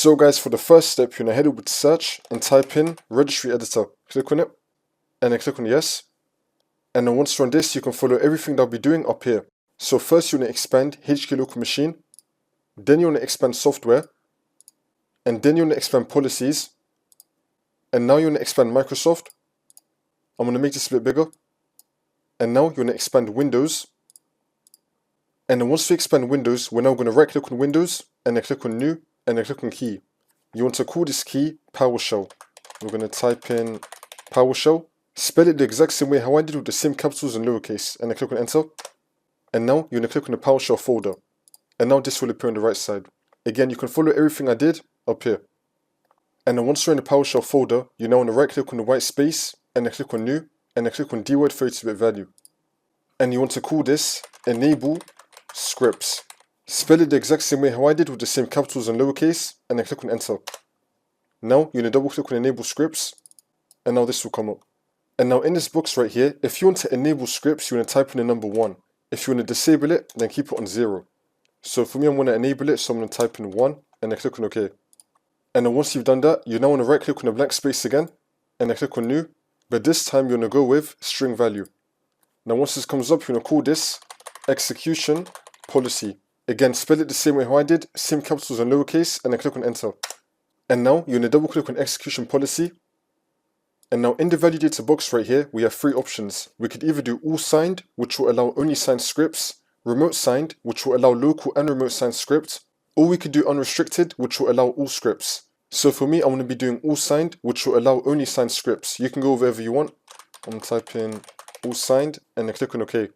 So guys, for the first step, you're going to head over to search and type in Registry Editor. Click on it, and then click on yes. And then once you're on this, you can follow everything that I'll be doing up here. So first, you want to expand HK local machine, then you want to expand software, and then you want to expand policies, and now you want to expand Microsoft. I'm going to make this a bit bigger. And now you want to expand Windows. And then once we expand Windows, we're now going to right click on Windows, and then click on New, and then click on Key. You want to call this key PowerShell. We're going to type in PowerShell. Spell it the exact same way how I did with the same capitals and lowercase, and then click on Enter. And now you're going to click on the PowerShell folder. And now this will appear on the right side. Again, you can follow everything I did up here. And then once you're in the PowerShell folder, you now want to right click on the white space, and then click on New, and then click on dword 32-bit value. And you want to call this Enable Scripts. Spell it the exact same way how I did with the same capitals and lowercase, and then click on Enter. Now you're going to double click on Enable Scripts, and now this will come up. And now in this box right here, if you want to enable scripts, you want to type in the number 1. If you want to disable it, then keep it on 0. So for me, I'm going to enable it, so I'm going to type in 1, and then click on OK. And then once you've done that, you now want to right click on the blank space again, and then click on New, but this time you're going to go with string value. Now once this comes up, you're going to call this Execution Policy. Again, spell it the same way how I did, same capitals and lowercase, and then click on Enter. And now you're going to double click on Execution Policy. And now in the value data box right here, we have 3 options. We could either do all signed, which will allow only signed scripts, remote signed, which will allow local and remote signed scripts, or we could do unrestricted, which will allow all scripts. So for me, I'm going to be doing all signed, which will allow only signed scripts. You can go wherever you want. I'm going to type in all signed, and then click on OK.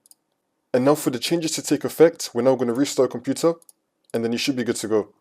And now for the changes to take effect, we're now going to restart our computer, and then you should be good to go.